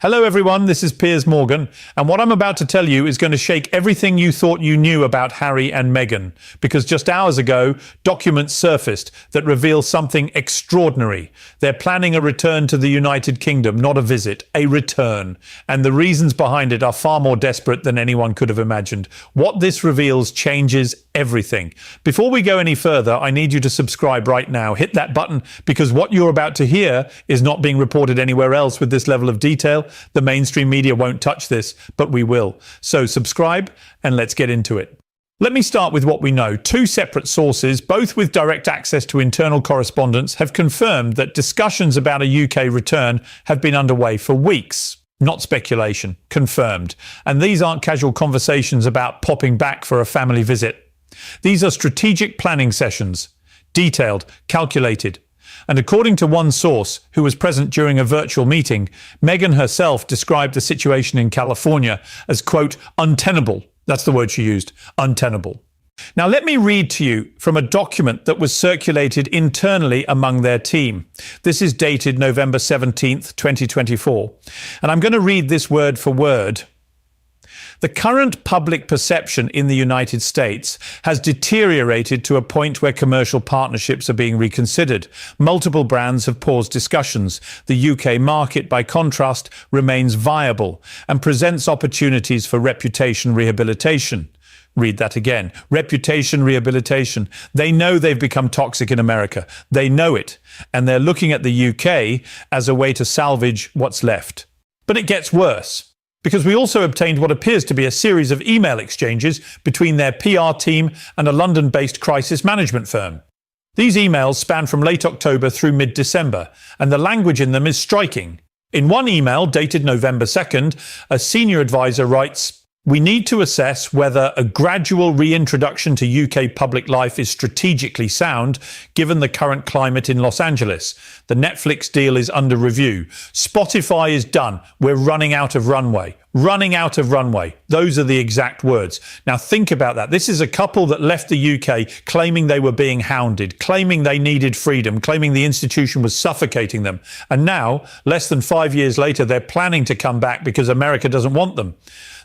Hello everyone, this is Piers Morgan, and what I'm about to tell you is going to shake everything you thought you knew about Harry and Meghan, because just hours ago, documents surfaced that reveal something extraordinary. They're planning a return to the United Kingdom, not a visit, a return, and the reasons behind it are far more desperate than anyone could have imagined. What this reveals changes everything. Before we go any further, I need you to subscribe right now. Hit that button, because what you're about to hear is not being reported anywhere else with this level of detail. The mainstream media won't touch this, but we will. So subscribe and let's get into it. Let me start with what we know. Two separate sources, both with direct access to internal correspondence, have confirmed that discussions about a UK return have been underway for weeks. Not speculation, confirmed. And these aren't casual conversations about popping back for a family visit. These are strategic planning sessions, detailed, calculated. And according to one source who was present during a virtual meeting, Meghan herself described the situation in California as, quote, untenable. That's the word she used, untenable. Now let me read to you from a document that was circulated internally among their team. This is dated November 17th, 2024. And I'm going to read this word for word. The current public perception in the United States has deteriorated to a point where commercial partnerships are being reconsidered. Multiple brands have paused discussions. The UK market, by contrast, remains viable and presents opportunities for reputation rehabilitation. Read that again. Reputation rehabilitation. They know they've become toxic in America. They know it. And they're looking at the UK as a way to salvage what's left. But it gets worse, because we also obtained what appears to be a series of email exchanges between their PR team and a London-based crisis management firm. These emails span from late October through mid-December, and the language in them is striking. In one email, dated November 2nd, a senior advisor writes, "We need to assess whether a gradual reintroduction to UK public life is strategically sound, given the current climate in Los Angeles. The Netflix deal is under review. Spotify is done. We're running out of runway." Running out of runway. Those are the exact words. Now think about that. This is a couple that left the UK claiming they were being hounded, claiming they needed freedom, claiming the institution was suffocating them. And now, less than 5 years later, they're planning to come back because America doesn't want them.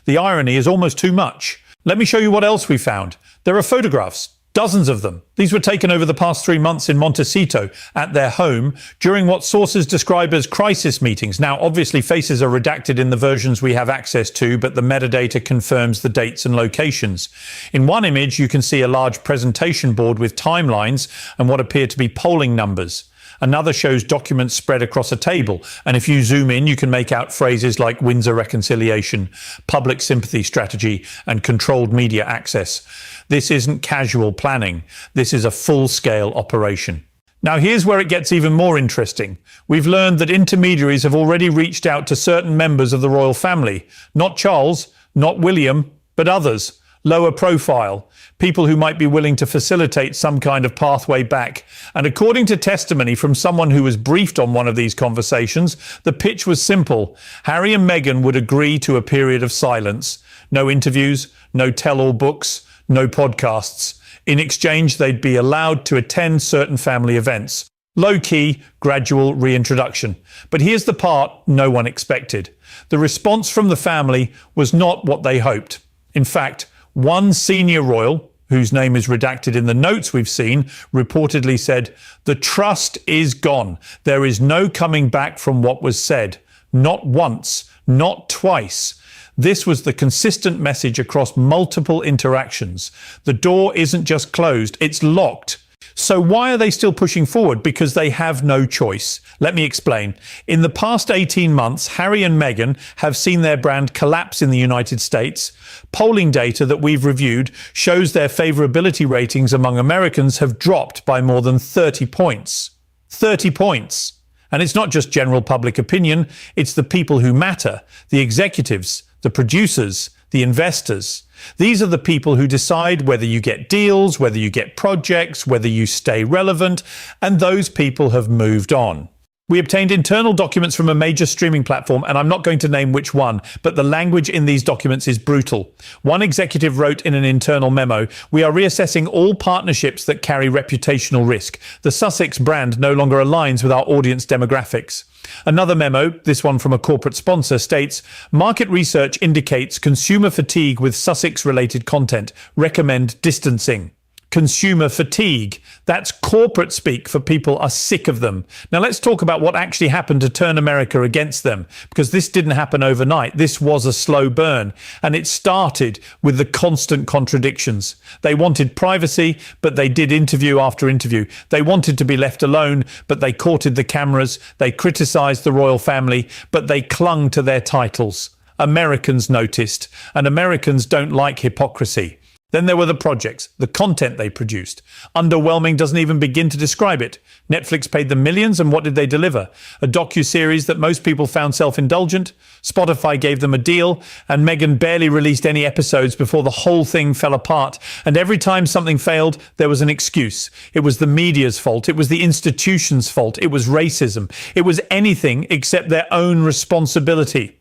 The irony is almost too much. Let me show you what else we found. There are photographs. Dozens of them. These were taken over the past 3 months in Montecito at their home during what sources describe as crisis meetings. Now, obviously, faces are redacted in the versions we have access to, but the metadata confirms the dates and locations. In one image, you can see a large presentation board with timelines and what appear to be polling numbers. Another shows documents spread across a table, and if you zoom in, you can make out phrases like Windsor reconciliation, public sympathy strategy, and controlled media access. This isn't casual planning. This is a full-scale operation. Now here's where it gets even more interesting. We've learned that intermediaries have already reached out to certain members of the royal family. Not Charles, not William, but others. Lower profile, people who might be willing to facilitate some kind of pathway back. And according to testimony from someone who was briefed on one of these conversations, the pitch was simple. Harry and Meghan would agree to a period of silence. No interviews, no tell-all books, no podcasts. In exchange, they'd be allowed to attend certain family events. Low-key, gradual reintroduction. But here's the part no one expected. The response from the family was not what they hoped. In fact, one senior royal, whose name is redacted in the notes we've seen, reportedly said, "The trust is gone. There is no coming back from what was said. Not once, not twice." This was the consistent message across multiple interactions. The door isn't just closed, it's locked. So why are they still pushing forward? Because they have no choice. Let me explain. In the past 18 months, Harry and Meghan have seen their brand collapse in the United States. Polling data that we've reviewed shows their favorability ratings among Americans have dropped by more than 30 points. 30 points. And it's not just general public opinion, it's the people who matter, the executives, the producers, the investors. These are the people who decide whether you get deals, whether you get projects, whether you stay relevant, and those people have moved on. We obtained internal documents from a major streaming platform, and I'm not going to name which one, but the language in these documents is brutal. One executive wrote in an internal memo, "We are reassessing all partnerships that carry reputational risk. The Sussex brand no longer aligns with our audience demographics." Another memo, this one from a corporate sponsor, states, "Market research indicates consumer fatigue with Sussex-related content. Recommend distancing." Consumer fatigue. That's corporate speak for people are sick of them. Now let's talk about what actually happened to turn America against them, because this didn't happen overnight. This was a slow burn, and it started with the constant contradictions. They wanted privacy, but they did interview after interview. They wanted to be left alone, but they courted the cameras. They criticized the royal family, but they clung to their titles. Americans noticed, and Americans don't like hypocrisy. Then there were the projects, the content they produced. Underwhelming doesn't even begin to describe it. Netflix paid them millions, and what did they deliver? A docuseries that most people found self-indulgent. Spotify gave them a deal, and Meghan barely released any episodes before the whole thing fell apart. And every time something failed, there was an excuse. It was the media's fault. It was the institution's fault. It was racism. It was anything except their own responsibility.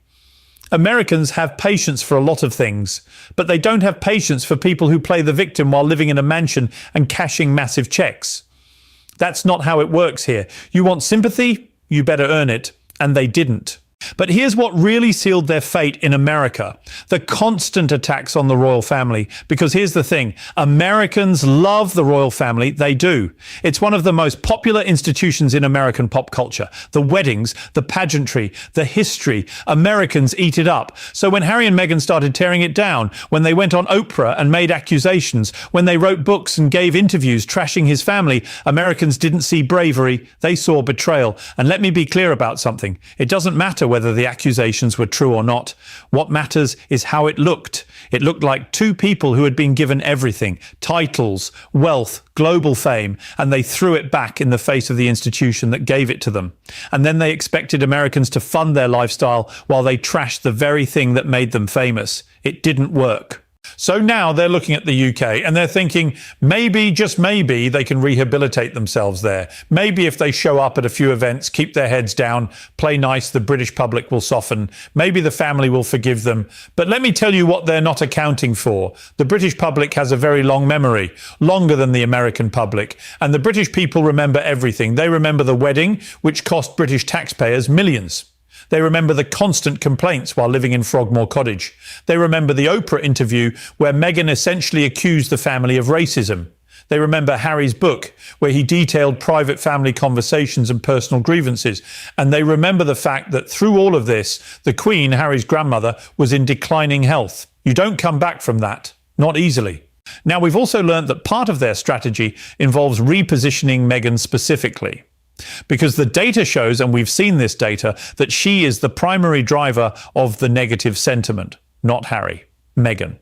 Americans have patience for a lot of things, but they don't have patience for people who play the victim while living in a mansion and cashing massive checks. That's not how it works here. You want sympathy? You better earn it. And they didn't. But here's what really sealed their fate in America: the constant attacks on the royal family. Because here's the thing, Americans love the royal family. They do. It's one of the most popular institutions in American pop culture. The weddings, the pageantry, the history. Americans eat it up. So when Harry and Meghan started tearing it down, when they went on Oprah and made accusations, when they wrote books and gave interviews trashing his family, Americans didn't see bravery. They saw betrayal. And let me be clear about something. It doesn't matter whether the accusations were true or not. What matters is how it looked. It looked like two people who had been given everything: titles, wealth, global fame, and they threw it back in the face of the institution that gave it to them. And then they expected Americans to fund their lifestyle while they trashed the very thing that made them famous. It didn't work. So now they're looking at the UK and they're thinking maybe, just maybe, they can rehabilitate themselves there. Maybe if they show up at a few events, keep their heads down, play nice, the British public will soften. Maybe the family will forgive them. But let me tell you what they're not accounting for. The British public has a very long memory, longer than the American public. And the British people remember everything. They remember the wedding, which cost British taxpayers millions. They remember the constant complaints while living in Frogmore Cottage. They remember the Oprah interview where Meghan essentially accused the family of racism. They remember Harry's book, where he detailed private family conversations and personal grievances. And they remember the fact that through all of this, the Queen, Harry's grandmother, was in declining health. You don't come back from that. Not easily. Now, we've also learned that part of their strategy involves repositioning Meghan specifically. Because the data shows, and we've seen this data, that she is the primary driver of the negative sentiment, not Harry, Meghan.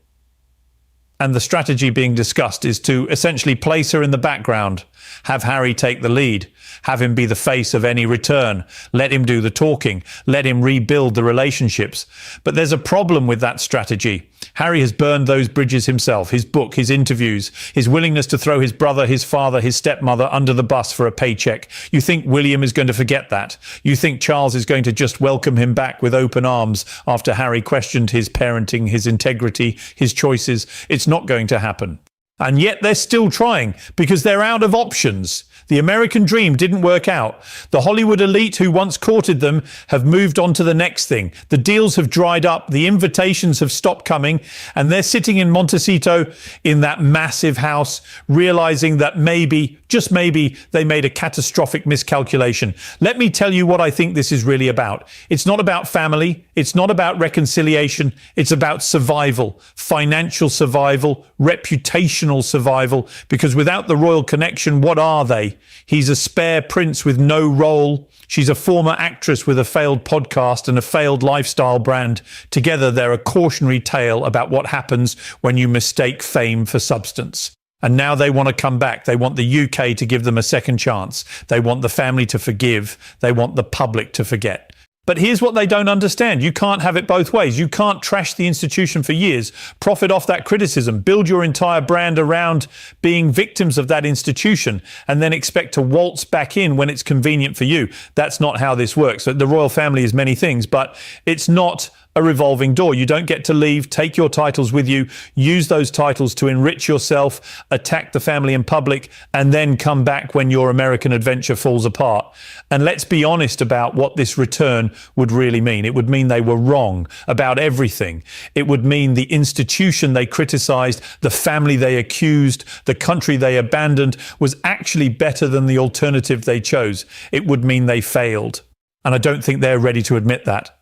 And the strategy being discussed is to essentially place her in the background, have Harry take the lead, have him be the face of any return, let him do the talking, let him rebuild the relationships. But there's a problem with that strategy. Harry has burned those bridges himself, his book, his interviews, his willingness to throw his brother, his father, his stepmother under the bus for a paycheck. You think William is going to forget that? You think Charles is going to just welcome him back with open arms after Harry questioned his parenting, his integrity, his choices? It's not going to happen. And yet they're still trying because they're out of options. The American dream didn't work out. The Hollywood elite who once courted them have moved on to the next thing. The deals have dried up, the invitations have stopped coming, and they're sitting in Montecito in that massive house, realizing that maybe, just maybe, they made a catastrophic miscalculation. Let me tell you what I think this is really about. It's not about family. It's not about reconciliation. It's about survival, financial survival, reputational survival, because without the royal connection, what are they? He's a spare prince with no role. She's a former actress with a failed podcast and a failed lifestyle brand. Together, they're a cautionary tale about what happens when you mistake fame for substance. And now they want to come back. They want the UK to give them a second chance. They want the family to forgive. They want the public to forget. But here's what they don't understand. You can't have it both ways. You can't trash the institution for years, profit off that criticism, build your entire brand around being victims of that institution, and then expect to waltz back in when it's convenient for you. That's not how this works. The royal family is many things, but it's not a revolving door. You don't get to leave, take your titles with you, use those titles to enrich yourself, attack the family in public, and then come back when your American adventure falls apart. And let's be honest about what this return would really mean. It would mean they were wrong about everything. It would mean the institution they criticized, the family they accused, the country they abandoned was actually better than the alternative they chose. It would mean they failed. And I don't think they're ready to admit that.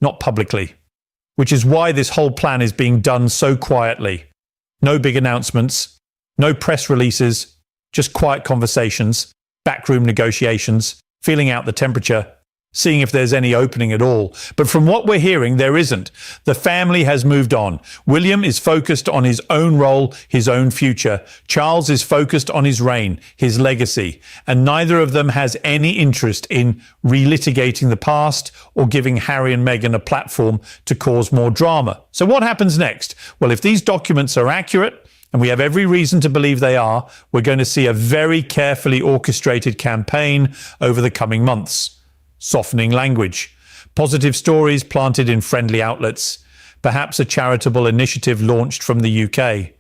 Not publicly, which is why this whole plan is being done so quietly. No big announcements, no press releases, just quiet conversations, backroom negotiations, feeling out the temperature, seeing if there's any opening at all. But from what we're hearing, there isn't. The family has moved on. William is focused on his own role, his own future. Charles is focused on his reign, his legacy. And neither of them has any interest in relitigating the past or giving Harry and Meghan a platform to cause more drama. So what happens next? Well, if these documents are accurate, and we have every reason to believe they are, we're going to see a very carefully orchestrated campaign over the coming months. Softening language, positive stories planted in friendly outlets, perhaps a charitable initiative launched from the UK.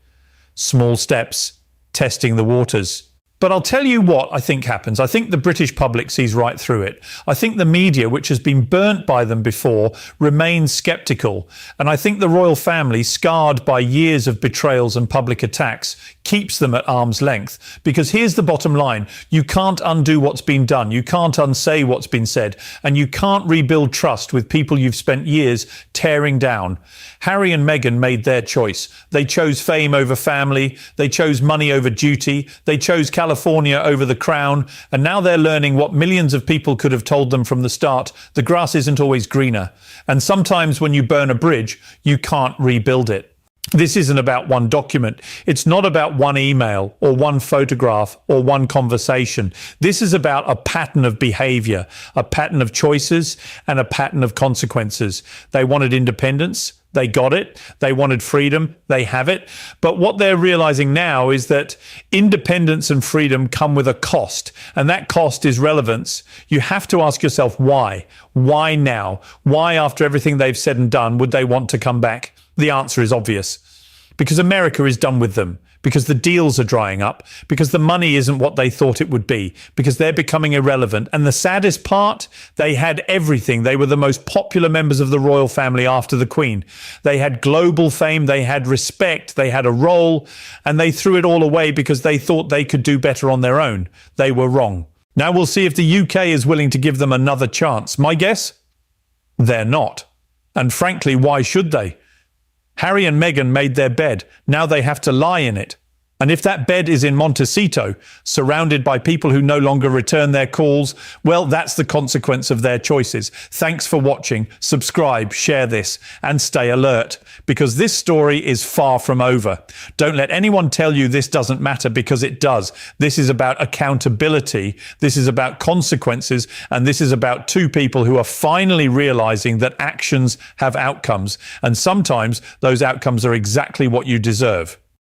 Small steps, testing the waters. But I'll tell you what I think happens. I think the British public sees right through it. I think the media, which has been burnt by them before, remains sceptical. And I think the royal family, scarred by years of betrayals and public attacks, keeps them at arm's length. Because here's the bottom line. You can't undo what's been done. You can't unsay what's been said. And you can't rebuild trust with people you've spent years tearing down. Harry and Meghan made their choice. They chose fame over family. They chose money over duty. They chose California over the crown. And now they're learning what millions of people could have told them from the start. The grass isn't always greener. And sometimes when you burn a bridge, you can't rebuild it. This isn't about one document. It's not about one email or one photograph or one conversation. This is about a pattern of behavior, a pattern of choices, and a pattern of consequences. They wanted independence. They got it. They wanted freedom. They have it. But what they're realizing now is that independence and freedom come with a cost, and that cost is relevance. You have to ask yourself why. Why now? Why, after everything they've said and done, would they want to come back? The answer is obvious. Because America is done with them. Because the deals are drying up. Because the money isn't what they thought it would be. Because they're becoming irrelevant. And the saddest part, they had everything. They were the most popular members of the royal family after the Queen. They had global fame. They had respect. They had a role. And they threw it all away because they thought they could do better on their own. They were wrong. Now we'll see if the UK is willing to give them another chance. My guess? They're not. And frankly, why should they? Harry and Meghan made their bed. Now they have to lie in it. And if that bed is in Montecito, surrounded by people who no longer return their calls, well, that's the consequence of their choices. Thanks for watching. Subscribe, share this, and stay alert, because this story is far from over. Don't let anyone tell you this doesn't matter, because it does. This is about accountability. This is about consequences. And this is about two people who are finally realizing that actions have outcomes. And sometimes those outcomes are exactly what you deserve.